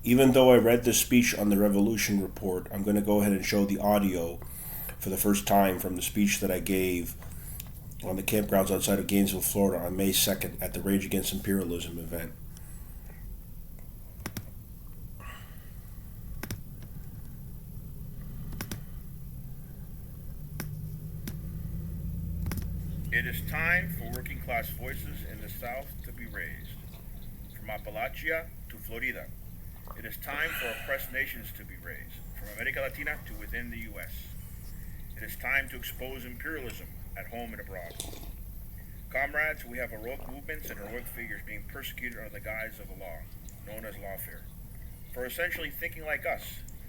Even though I read this speech on the Revolution Report, I'm going to go ahead and show the audio for the first time from the speech that I gave on the campgrounds outside of Gainesville, Florida on May 2nd at the Rage Against Imperialism event. It is time for working class voices in the South to be raised. From Appalachia to Florida, it is time for oppressed nations to be raised, from America Latina to within the U.S. It is time to expose imperialism at home and abroad. Comrades, we have heroic movements and heroic figures being persecuted under the guise of the law, known as lawfare, for essentially thinking like us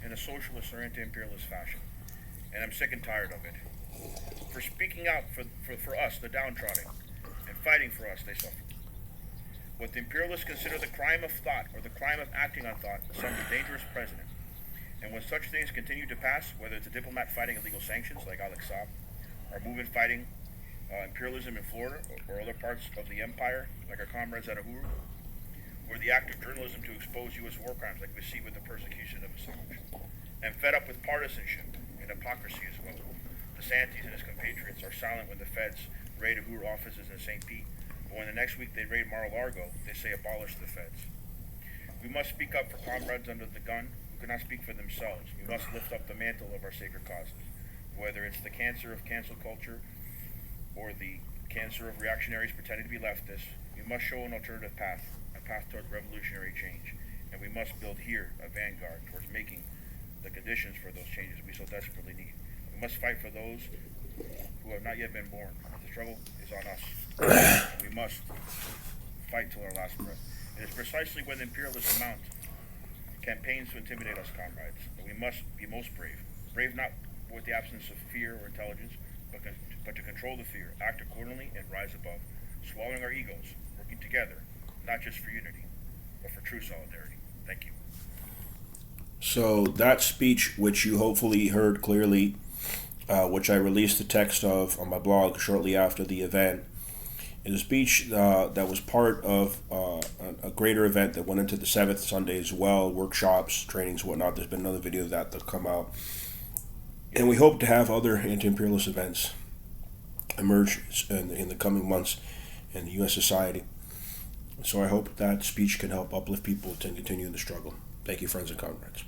in a socialist or anti-imperialist fashion. And I'm sick and tired of it. For speaking out for us, the downtrodden, and fighting for us, they suffer. What the imperialists consider the crime of thought or the crime of acting on thought sums a dangerous president. And when such things continue to pass, whether it's a diplomat fighting illegal sanctions like Alex Saab, or movement fighting imperialism in Florida or other parts of the empire like our comrades at Uhuru, or the act of journalism to expose U.S. war crimes like we see with the persecution of Assange, and fed up with partisanship and hypocrisy as well. DeSantis and his compatriots are silent when the feds raid Uhuru offices in St. Pete, but when the next week they raid Mar-a-Lago, they say abolish the feds. We must speak up for comrades under the gun who cannot speak for themselves. We must lift up the mantle of our sacred causes, whether it's the cancer of cancel culture or the cancer of reactionaries pretending to be leftists. We must show an alternative path, a path toward revolutionary change, and we must build here a vanguard towards making the conditions for those changes we so desperately need. We must fight for those who have not yet been born. The struggle is on us. We must fight till our last breath. It is precisely when the imperialists mount campaigns to intimidate us, comrades, that we must be most brave. Brave not with the absence of fear or intelligence, but to control the fear, act accordingly, and rise above, swallowing our egos, working together, not just for unity, but for true solidarity. Thank you. So that speech, which you hopefully heard clearly, which I released the text of on my blog shortly after the event, is a speech that was part of a greater event that went into the 7th Sunday as well, workshops, trainings, whatnot. There's been another video of that that'll come out. And we hope to have other anti-imperialist events emerge in the coming months in the U.S. society. So I hope that speech can help uplift people to continue in the struggle. Thank you, friends and comrades.